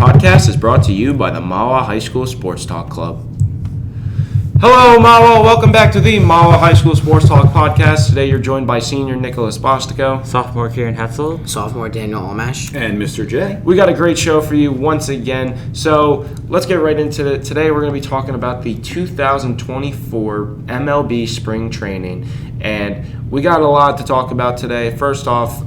podcast is brought to you by the Mahwah Sports Talk Club. Hello, Mahwah. Welcome back to the Mahwah Sports Talk podcast. Today you're joined by senior Nicholas Bostico, sophomore Kieran Hetzel, sophomore Daniel Almash, and Mr. J. We got a great show for you once again. So let's get right into it. Today we're going to be talking about the 2024 MLB spring training. And we got a lot to talk about today. First off,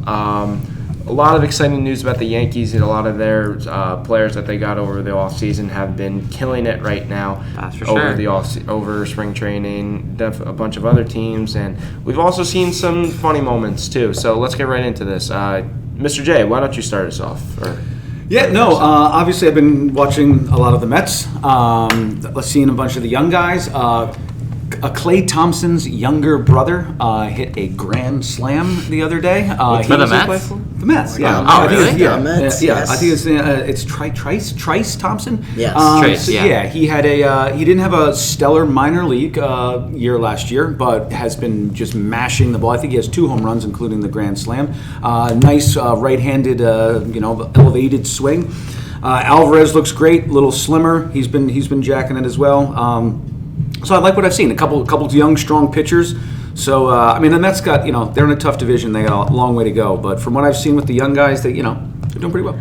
a lot of exciting news about the Yankees, and a lot of their players that they got over the offseason have been killing it right now. That's for sure. Over spring training, a bunch of other teams, and we've also seen some funny moments too. So let's get right into this. Mr. J, why don't you start us off? Obviously I've been watching a lot of the Mets. Seeing a bunch of the young guys. Klay Thompson's younger brother hit a grand slam the other day. For the Mets? The Mets, yeah. Oh, really? Yeah, Mets, yeah. yes. I think it's Trice Thompson. Yes. Trice, yeah. Yeah, he had he didn't have a stellar minor league year last year, but has been just mashing the ball. I think he has 2 home runs, including the grand slam. Nice right-handed, elevated swing. Alvarez looks great, a little slimmer. He's been jacking it as well. So I like what I've seen. A couple of young, strong pitchers. So the Mets got they're in a tough division. They got a long way to go. But from what I've seen with the young guys, they're doing pretty well.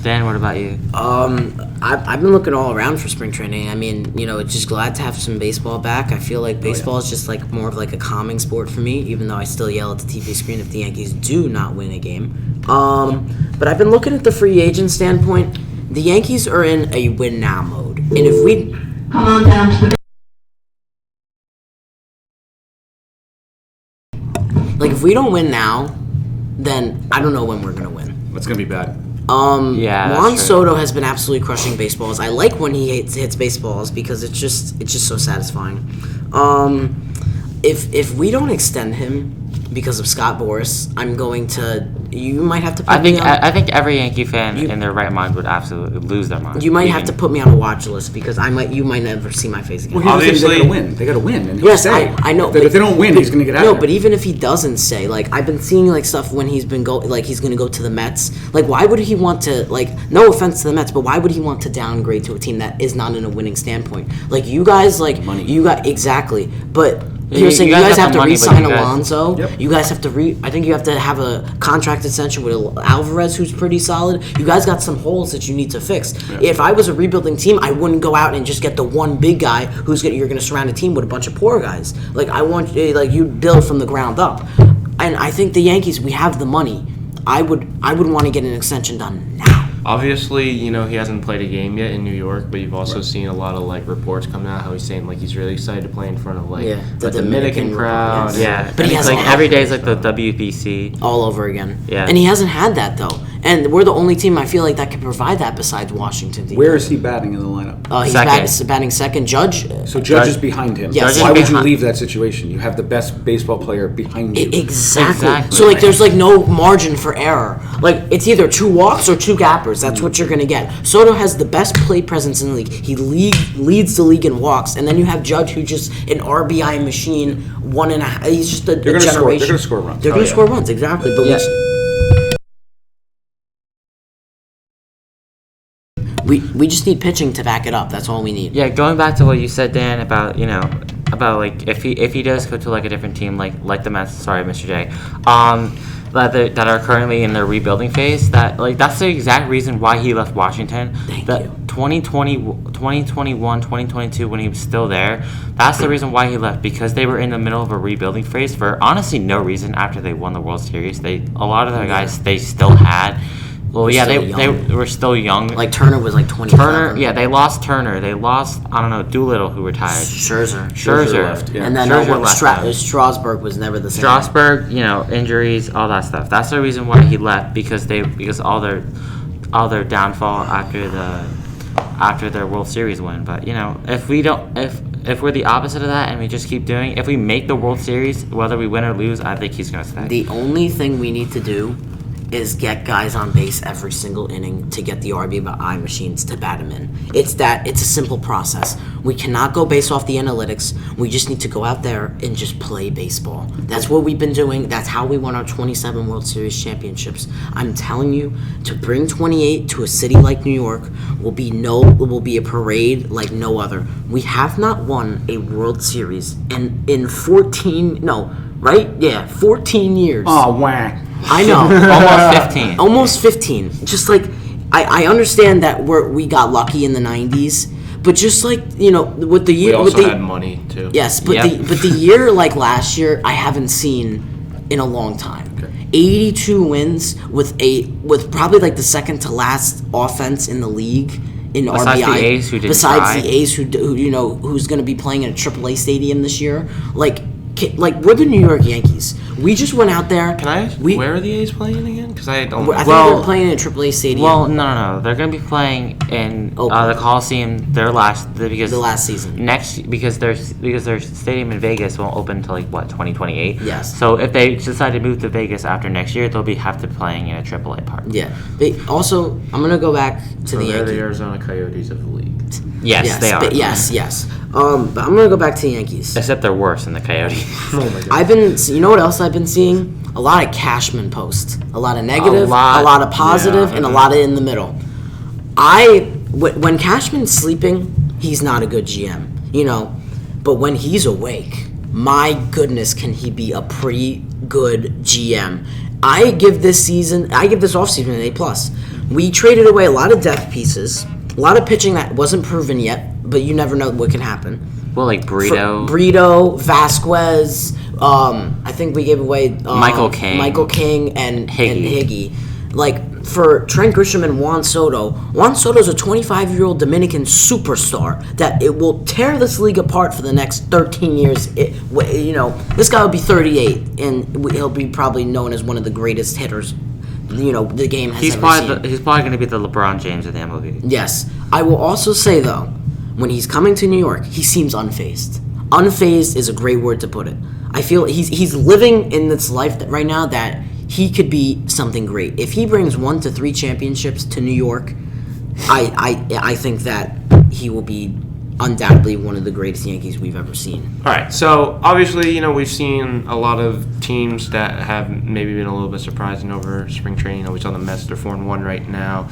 Dan, what about you? I've been looking all around for spring training. It's just glad to have some baseball back. I feel like baseball is just like more of like a calming sport for me, even though I still yell at the TV screen if the Yankees do not win a game. But I've been looking at the free agent standpoint. The Yankees are in a win now mode, and if we come on down to the if we don't win now, then I don't know when we're gonna win. It's gonna be bad. Juan Soto has been absolutely crushing baseballs. I like when he hits baseballs because it's just so satisfying. If we don't extend him because of Scott Boras, you might have to put me on. I think every Yankee fan in their right mind would absolutely lose their mind. You might have to put me on a watch list because you might never see my face again. Well, obviously they gotta win. And yes, I know. If they don't win, he's gonna get out. No, but even if he doesn't say, I've been seeing stuff when he's been he's gonna go to the Mets. Why would he want to? No offense to the Mets, but why would he want to downgrade to a team that is not in a winning standpoint? You guys, money. You got exactly, but. You're saying you guys have to money, re-sign Alonso. Yep. You guys have to I think you have to have a contract extension with Alvarez, who's pretty solid. You guys got some holes that you need to fix. Yep. If I was a rebuilding team, I wouldn't go out and just get the one big guy you're going to surround a team with a bunch of poor guys. I want you build from the ground up. And I think the Yankees, we have the money. I would want to get an extension done now. Obviously, he hasn't played a game yet in New York, but you've also seen a lot of reports coming out how he's saying he's really excited to play in front of the Dominican crowd. Yes. Yeah, but he hasn't every day is the WBC all over again. Yeah, and he hasn't had that though. And we're the only team I feel that can provide that besides Washington. Where is he batting in the lineup? He's batting second. Judge. So Judge is behind him. Yes. Why would you leave that situation? You have the best baseball player behind you. Exactly. So there's no margin for error. It's either 2 walks or 2 gappers. That's what you're gonna get. Soto has the best plate presence in the league. He leads the league in walks, and then you have Judge, who's just an RBI machine. 1.5. He's just a generation. They're gonna score runs. They're gonna score runs, exactly. But we just need pitching to back it up. That's all we need. Yeah, going back to what you said, Dan, about if he does go to a different team like the Mets. Sorry, Mr. J. That are currently in their rebuilding phase. That's the exact reason why he left Washington. Thank you. 2021, 2022, when he was still there, that's the reason why he left, because they were in the middle of a rebuilding phase for honestly no reason after they won the World Series. A lot of the guys they still had. Well, yeah, they were still young. Turner was 27. Turner, yeah, they lost Turner. They lost, Doolittle, who retired. Sherzer left, yeah. And then Strasburg was never the same. Strasburg, injuries, all that stuff. That's the reason why he left, because all their downfall after their World Series win. But if we're the opposite of that and we just keep doing, if we make the World Series, whether we win or lose, I think he's gonna stay. The only thing we need to do is get guys on base every single inning to get the RBI machines to bat them in. It's a simple process. We cannot go based off the analytics. We just need to go out there and just play baseball. That's what we've been doing. That's how we won our 27 World Series championships. I'm telling you, to bring 28 to a city like New York will be a parade like no other. We have not won a World Series in 14 years. Oh, wah. I know. Almost 15. Almost 15. Just like, I understand that we got lucky in the 90s, but just like, with the year. We also had money, too. Yes, but Yep. the year like last year, I haven't seen in a long time. Okay. 82 wins with probably like the second to last offense in the league in Besides RBI. the A's who didn't Besides try. the A's who's going to be playing in a AAA stadium this year. Like we're the New York Yankees. We just went out there. Can I ask, where are the A's playing again? Because I don't know. I think they're playing in a AAA stadium. Well, no. They're going to be playing in the Coliseum. The last season. Because their stadium in Vegas won't open until 2028. Yes. So if they decide to move to Vegas after next year, they'll have to playing in a AAA park. Yeah. Also, I'm gonna go back to the they're Yankees. the Arizona Coyotes of the league. Yes, they are. Yes. But I'm gonna go back to the Yankees. Except they're worse than the Coyotes. Oh my God. You know what else I've been seeing? A lot of Cashman posts. A lot of negative, a lot of positive, and a lot of in the middle. When Cashman's sleeping, he's not a good GM, But when he's awake, my goodness, can he be a pretty good GM? I give this offseason an A+. We traded away a lot of depth pieces, a lot of pitching that wasn't proven yet, but you never know what can happen. Well, like Brito, Vasquez. I think we gave away Michael King and Higgy. Higgy. Like for Trent Grisham and Juan Soto's a 25-year-old Dominican superstar that it will tear this league apart for the next 13 years. This guy will be 38 and he'll be probably known as one of the greatest hitters the game has ever seen. He's probably going to be the LeBron James of the MLB. Yes. I will also say, though, when he's coming to New York, he seems unfazed. Unfazed is a great word to put it. I feel he's living in this life right now that he could be something great. If he brings 1 to 3 championships to New York, I think that he will be undoubtedly one of the greatest Yankees we've ever seen. All right, so obviously, we've seen a lot of teams that have maybe been a little bit surprising over spring training. We saw the Mets, they're 4-1 right now.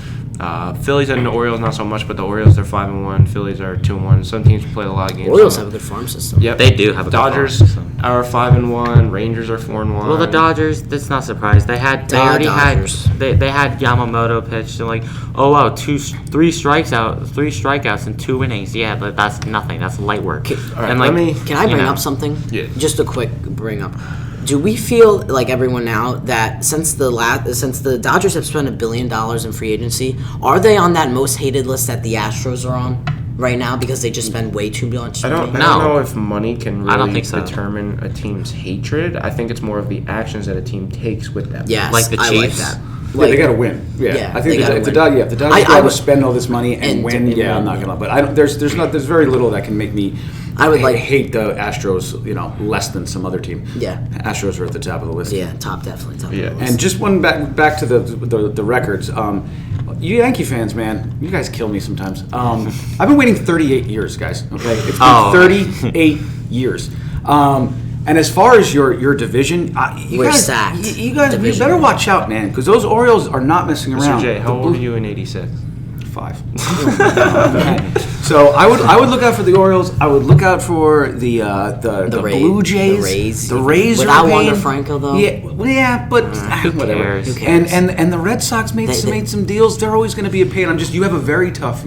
Phillies and the Orioles not so much, but the Orioles they're 5-1. Phillies are 2-1. Some teams play a lot of games. Orioles have a good farm system. Yep, They do have a good Dodgers farm system. are 5-1. Rangers are 4-1. Well, the Dodgers, that's not surprised. They had Yamamoto pitched and oh wow, 3 strikeouts in 2 innings. Yeah, but that's nothing. That's light work. All right, Can I bring up something? Yeah. Just a quick bring up. Do we feel like everyone now that since the Dodgers have spent $1 billion in free agency, are they on that most hated list that the Astros are on right now because they just spend way too much I money? don't know if money can really I don't think so. determine a team's hatred. I think it's more of the actions that a team takes with that. Yes, Like the I like Chiefs. that. Yeah, they got to win. Yeah, I think if the Dodgers go out and spend all this money and win, I'm not gonna. But there's very little that can make me. Hate the Astros, less than some other team. Yeah, Astros are at the top of the list. Yeah, definitely top. Yeah, of the list. And just one back to the records. You Yankee fans, man, you guys kill me sometimes. I've been waiting 38 years, guys. Okay, it's been 38 years. And as far as your division, you guys better watch out, man, because those Orioles are not messing around. Mr. J, how old are you in '86? 5. So I would look out for the Orioles. I would look out for the Blue Jays. The Rays without are Wander Franco though. Yeah, but whatever. Who cares? And the Red Sox made some deals. They're always going to be a pain. You have a very tough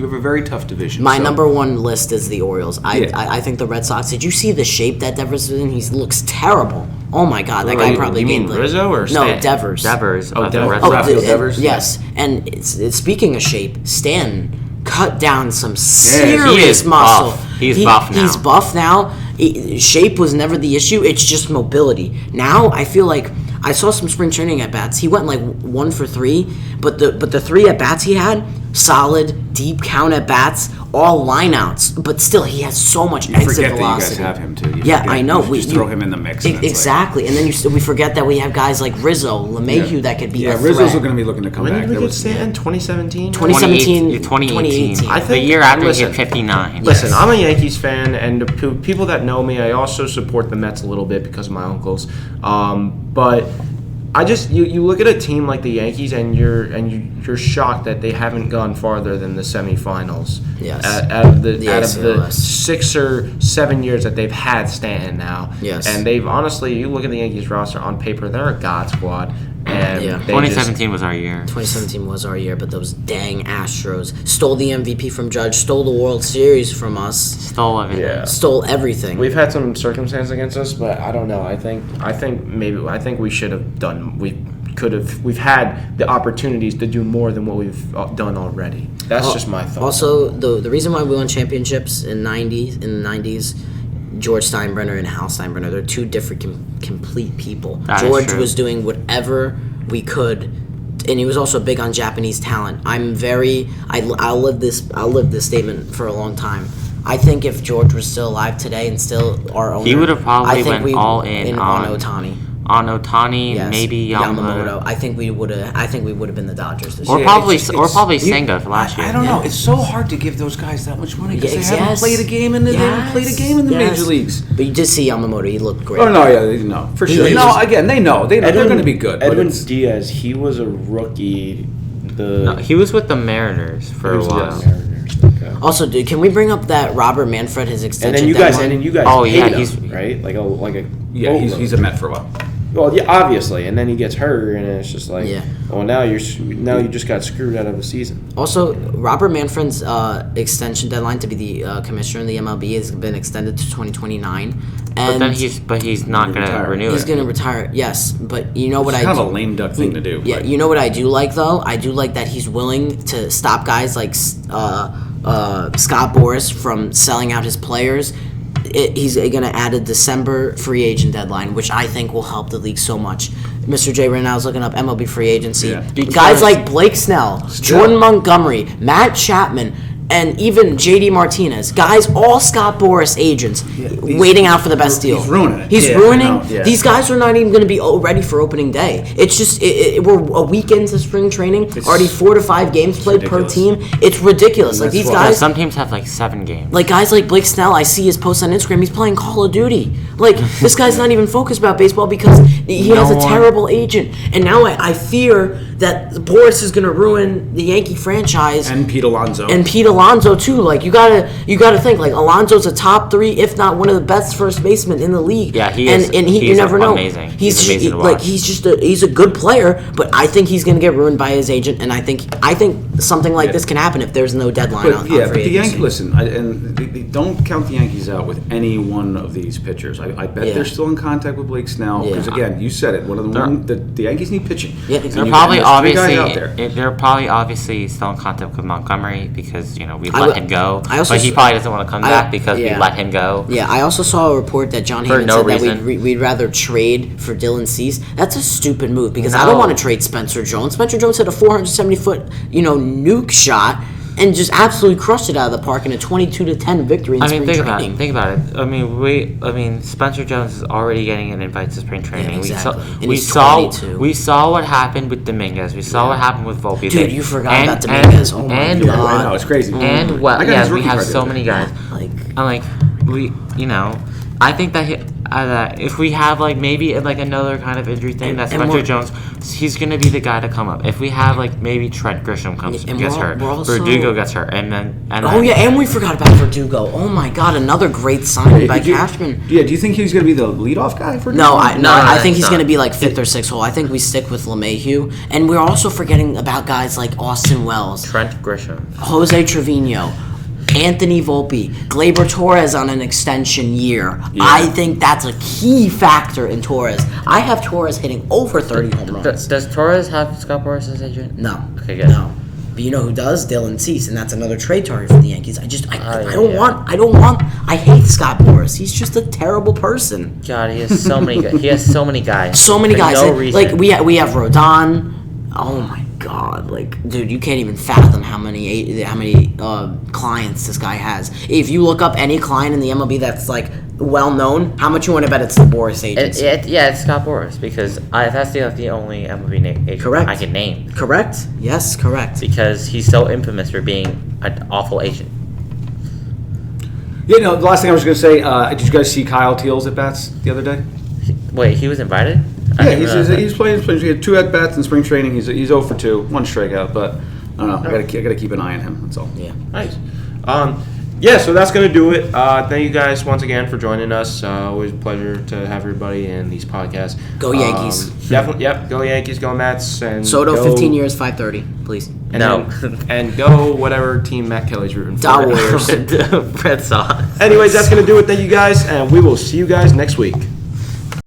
division. My number one list is the Orioles. I think the Red Sox. Did you see the shape that Devers is in? He looks terrible. Oh my God, that guy probably. You mean Rizzo or no Devers? Devers. Oh, Devers. Rafael Devers. Yes, and it's speaking of shape, Stan cut down some serious muscle. He's buff now. He's buff now. Shape was never the issue. It's just mobility. Now I feel like I saw some spring training at bats. He went 1 for 3, but the 3 at bats he had, solid, deep count at bats, all lineouts, but still he has so much exit Forget velocity. that you guys have him too. You Yeah, forget- I know. You just throw him in the mix. And it's Exactly, and then we forget that we have guys like Rizzo, LeMahieu that could be a threat. Rizzo's going to be looking to come When back. did we That get was- Stanton? 2017? 2017, 2018. I The think- year after he listen, hit 59. Listen, I'm a Yankees fan, and the people that know me, I also support the Mets a little bit because of my uncles. But I just you look at a team like the Yankees, and you're shocked that they haven't gone farther than the semifinals. Yes. Out of the ALCS. 6 or 7 years that they've had Stanton now. Yes. And they've honestly, you look at the Yankees roster on paper, they're a god squad. And Yeah. they 2017 was our year. 2017 was our year, but those dang Astros stole the MVP from Judge, stole the World Series from us, Stole everything. Yeah. stole everything. We've had some circumstance against us, but I don't know. I think we should have done. We've had the opportunities to do more than what we've done already. That's just my thought. Also, the reason why we won championships in the 90s, George Steinbrenner and Hal Steinbrenner, they're two different complete people. That is George true. was doing whatever we could, and he was also big on Japanese talent. I'll live this statement for a long time. I think if George was still alive today and still our owner, He would have probably I think went all in on on Ohtani. On Ohtani, Yes. maybe Yamamoto. I think we would have been the Dodgers this Or year. probably Senga for last year. I don't know. It's so hard to give those guys that much money because Yes. they haven't played a game in the major leagues. But you did see Yamamoto. He looked great. Oh no, for sure. He No, was- again, they know they're going to be good. But Edwin it's- Diaz, he was a rookie. No, he was with the Mariners for a while. Okay. Also, dude, can we bring up that Robert Manfred, his And extension then you guys, deadline? Oh, yeah, paid him, he's- right, like a yeah, he's a Met for a while. Well, yeah, obviously, and then he gets hurt, and it's just like, Yeah. well, now you just got screwed out of the season. Also, Robert Manfred's extension deadline to be the commissioner in the MLB has been extended to 2029. But And then he's not going to retire. renew he's it. going to retire. Yes, but you know what It's I kind do? of a lame duck thing to do. Yeah, but- you know what I do like though? I do like that he's willing to stop guys like Scott Boras from selling out his players. He's going to add a December free agent deadline, which I think will help the league so much. Mr. J right now is looking up MLB free agency. Yeah. Guys like Blake Snell, Jordan Montgomery, Matt Chapman, and even JD Martinez, guys, all Scott Boras agents, waiting out for the best deal. He's ruining it. He's Yeah, ruining. I know, yeah. These guys are not even going to be ready for opening day. It's just we're a week into spring training, already 4 to 5 games played per ridiculous. team. It's ridiculous. Like that's these why- guys, Some teams have like 7 games. like guys like Blake Snell, I see his post on Instagram. He's playing Call of Duty. Like this guy's not even focused about baseball because he has a No one- terrible agent. And now I fear that Boras is going to ruin the Yankee franchise. And Pete Alonso. And Pete Alonso too. Like you gotta think like Alonso's a top 3, if not one of the best first basemen in the league. Yeah, he and, is. And you He's never know. amazing. He's amazing to like watch. he's a good player, but I think he's gonna get ruined by his agent. And I think something like this can happen if there's no deadline on free but the agency. Yankees. Listen, they don't count the Yankees out with any one of these pitchers. I bet Yeah. they're still in contact with Blake Snell because Yeah. again, you said it. One of the Yankees need pitching. Yeah, And exactly. They're you probably got those three guys out there. they're probably obviously still in contact with Montgomery because we I let will- him go. I also But he s- probably doesn't want to come back because yeah. we let him go. Yeah, I also saw a report that John For Heyman no said that reason. we'd rather trade for Dylan Cease. That's a stupid move because I No. don't want to trade Spencer Jones. Spencer Jones hit a 470-foot, nuke shot and just absolutely crushed it out of the park in a 22-10 victory in spring Think training. about it. I mean, Spencer Jones is already getting an invite to spring training. exactly. And We he's saw 22. we saw what happened with Dominguez. We saw what happened with Volpe. Dude, you forgot about Dominguez. Oh my and, God. I know it's crazy. And I got his we rookie have card the so other many day. guys. Like, I think that if we have maybe another kind of injury thing, that and Spencer we're- Jones, he's gonna be the guy to come up. If we have maybe Trent Grisham And gets we're hurt, also- Verdugo gets hurt, and then oh yeah, and we forgot about Verdugo. Oh my God, another great signing by Cashman. Yeah, do you think he's going to be the leadoff guy for? No, I think it's he's not. going to be like 5th or 6th hole. I think we stick with LeMahieu, and we're also forgetting about guys like Austin Wells, Trent Grisham. Jose Trevino, Anthony Volpe, Gleyber Torres on an extension year. Yeah. I think that's a key factor in Torres. I have Torres hitting over 30 home runs. Does Torres have Scott Boras as agent? No. Okay, good. No. But you know who does? Dylan Cease, and that's another trade target for the Yankees. I hate Scott Boras. He's just a terrible person. God, he has so many. He has so many guys. So many For guys. No Like reason. we have Rodon. Oh my God. god, like, dude, you can't even fathom how many clients this guy has. If you look up any client in the MLB that's like well known, how much you want to bet it's the Boris agency? It's Scott Boras because that's the only MLB agent Correct. I can name. Correct. Yes, correct. Because he's so infamous for being an awful agent. Yeah, no, the last thing I was going to say, did you guys see Kyle Teal's at-bats the other day? Wait, he was invited? Yeah, he's playing. He had 2 at-bats in spring training. He's 0 for 2, 1 strikeout, but I don't know. I gotta keep an eye on him, that's all. Yeah. Nice. Yeah, so that's going to do it. Thank you guys once again for joining us. Always a pleasure to have everybody in these podcasts. Go Yankees. Definitely, yep. Go Yankees, go Mets. And Soto, go, 15 years, 530, please. And No. and go whatever team Matt Kelly's rooting for. Dot Warriors. Red Sox. Anyways, that's going to do it. Thank you guys, and we will see you guys next week.